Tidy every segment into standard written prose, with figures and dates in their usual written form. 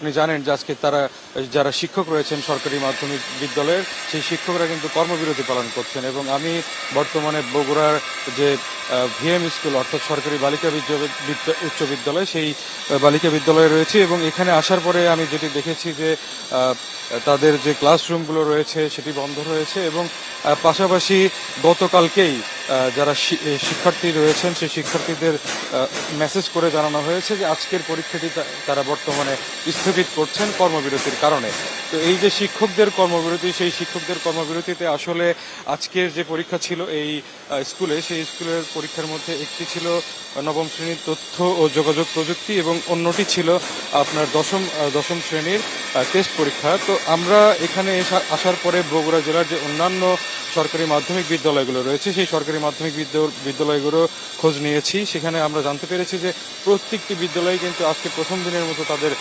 আপনি জানেন যে আজকে তারা যারা শিক্ষক রয়েছেন সরকারি মাধ্যমিক বিদ্যালয়ের সেই শিক্ষকরা কিন্তু কর্মবিরতি পালন করছেন এবং আমি বর্তমানে বগুড়ার যে ভিএম স্কুল অর্থাৎ সরকারি বালিকা উচ্চ বিদ্যালয় সেই বালিকা বিদ্যালয়ে রয়েছে এবং এখানে আসার পরে আমি যেটি দেখেছি যে তাদের যে ক্লাসরুমগুলো রয়েছে সেটি বন্ধ রয়েছে এবং পাশাপাশি গতকালকেই যারা শিক্ষার্থী রয়েছেন সেই শিক্ষার্থীদের মেসেজ করে জানানো হয়েছে যে আজকের পরীক্ষাটি তারা বর্তমানে স্থগিত করছেন কর্মবিরতির কারণে। তো এই যে শিক্ষকদের কর্মবিরতি সেই শিক্ষকদের কর্মবিরতিতে আসলে আজকের যে পরীক্ষা ছিল এই স্কুলে সেই স্কুলের পরীক্ষার মধ্যে একটি ছিল নবম শ্রেণীর তথ্য ও যোগাযোগ প্রযুক্তি এবং অন্যটি ছিল আপনার দশম শ্রেণীর টেস্ট পরীক্ষা। তো আমরা এখানে আসার পরে বগুড়া জেলার যে অন্যান্য সরকারি মাধ্যমিক বিদ্যালয়গুলো রয়েছে সেই সরকারি মাধ্যমিক বিদ্যালয়গুলো খোঁজ নিয়েছি। সেখানে আমরা জানতে পেরেছি যে প্রত্যেকটি বিদ্যালয়ে কিন্তু আজকে প্রথম দিনের মতো তাদের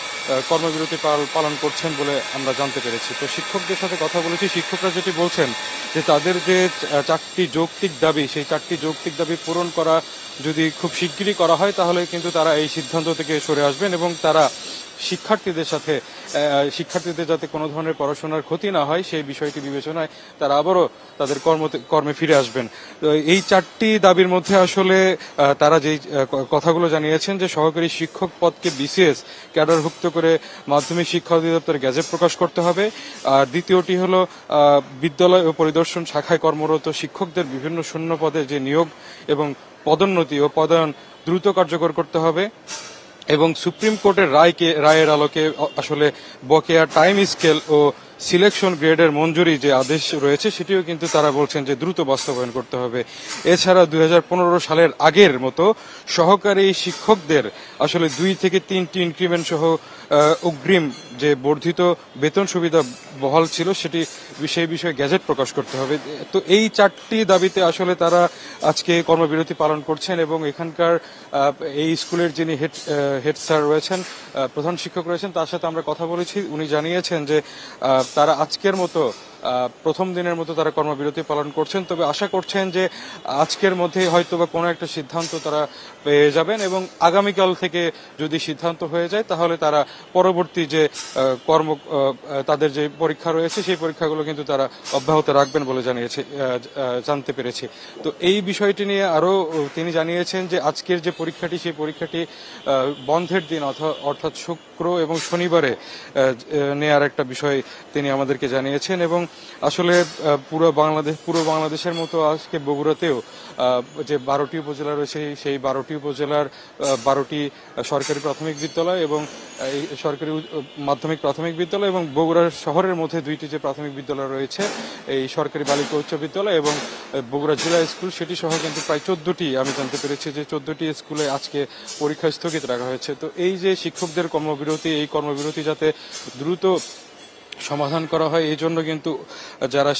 কর্মবিরতি পালন করছেন বলে আমরা জানতে পেরেছি। তো শিক্ষকদের সাথে কথা বলেছি, শিক্ষকরা যেটি বলছেন যে তাদের যে 4টি যৌক্তিক দাবি সেই 4টি যৌক্তিক দাবি পূরণ করা যদি খুব শিগগিরই করা হয় তাহলে কিন্তু তারা এই সিদ্ধান্ত থেকে সরে আসবেন এবং তারা শিক্ষার্থীদের যাতে কোনো ধরনের পড়াশোনার ক্ষতি না হয় সেই বিষয়টি বিবেচনায় তারা আবারও তাদের কর্মে ফিরে আসবেন। এই 4টি দাবির মধ্যে আসলে তারা যেই কথাগুলো জানিয়েছেন যে সহকারী শিক্ষক পদকে বিসিএস ক্যাডারভুক্ত করে মাধ্যমিক শিক্ষা অধিদপ্তরের গ্যাজেট প্রকাশ করতে হবে। আর দ্বিতীয়টি হলো বিদ্যালয় ও পরিদর্শন শাখায় কর্মরত শিক্ষকদের বিভিন্ন শূন্য পদে যে নিয়োগ এবং পদোন্নতি ও পদায়ন দ্রুত কার্যকর করতে হবে এবং সুপ্রিম কোর্টের রায়ের আলোকে আসলে বকেয়া টাইম স্কেল ও সিলেকশন গ্রেডের মঞ্জুরি যে আদেশ রয়েছে সেটিও কিন্তু তারা বলছেন যে দ্রুত বাস্তবায়ন করতে হবে। এছাড়া 2015 সালের আগের মতো সহকারী শিক্ষকদের আসলে 2 থেকে 3টি ইনক্রিমেন্ট সহ অগ্রিম যে বর্ধিত বেতন সুবিধা বহাল ছিল সেই বিষয়ে গ্যাজেট প্রকাশ করতে হবে। তো এই 4টি দাবিতে আসলে তারা আজকে কর্মবিরতি পালন করছেন এবং এখানকার এই স্কুলের যিনি হেড স্যার রয়েছেন, প্রধান শিক্ষক রয়েছেন, তার সাথে আমরা কথা বলেছি। উনি জানিয়েছেন যে তারা আজকের মতো প্রথম দিনের মতো তারা কর্মবিরতি পালন করছেন, তবে আশা করছেন যে আজকের মধ্যে হয়তো বা কোনো একটা সিদ্ধান্ত তারা পেয়ে যাবেন এবং আগামীকাল থেকে যদি সিদ্ধান্ত হয়ে যায় তাহলে তারা পরবর্তী যে তাদের যে পরীক্ষা রয়েছে সেই পরীক্ষাগুলো কিন্তু তারা অব্যাহত রাখবেন বলে জানতে পেরেছি। তো এই বিষয়টি নিয়ে আরও তিনি জানিয়েছেন যে আজকের যে পরীক্ষাটি সেই পরীক্ষাটি বন্ধের দিন অর্থাৎ শুক্র এবং শনিবারে নেয়ার একটা বিষয় তিনি আমাদেরকে জানিয়েছেন এবং আসলে পুরো বাংলাদেশের মতো আজকে বগুড়াতেও যে 12টি উপজেলা রয়েছে সেই 12টি উপজেলার 12টি সরকারি প্রাথমিক বিদ্যালয় এবং সরকারি মাধ্যমিক প্রাথমিক বিদ্যালয় এবং বগুড়া শহরের মধ্যে 2টি যে প্রাথমিক বিদ্যালয় রয়েছে এই সরকারি বালিকা উচ্চ বিদ্যালয় এবং বগুড়া জেলা স্কুল সেটি সহ কিন্তু প্রায় 14টি আমি জানতে পেরেছি যে 14টি স্কুলে আজকে পরীক্ষা স্থগিত রাখা হয়েছে। তো এই যে শিক্ষকদের কর্মবিরতি এই কর্মবিরতি যাতে দ্রুত সমাধান করা হয় এই জন্য কিন্তু যারা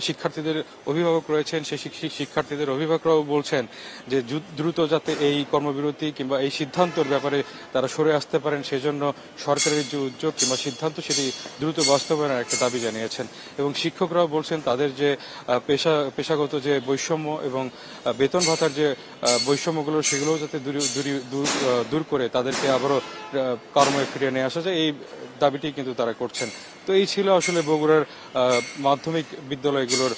শিক্ষার্থীদের অভিভাবক রয়েছেন সেই শিক্ষার্থীদের অভিভাবকরাও বলছেন যে দ্রুত যাতে এই কর্মবিরতি কিংবা এই সিদ্ধান্তের ব্যাপারে তারা সরে আসতে পারেন সেজন্য সরকারের যে উদ্যোগ কিংবা সিদ্ধান্ত সেটি দ্রুত বাস্তবায়নের একটা দাবি জানিয়েছেন এবং শিক্ষকরাও বলছেন তাদের যে পেশাগত যে বৈষম্য এবং বেতন ভাতার যে বৈষম্যগুলো সেগুলোও যাতে দূর করে তাদেরকে আবারও কর্মে ফিরিয়ে নিয়ে আসা যায় এই দাবিটি কিন্তু তারা করছেন। তো এই ছিল আসলে বগুড়ার মাধ্যমিক বিদ্যালয়গুলোর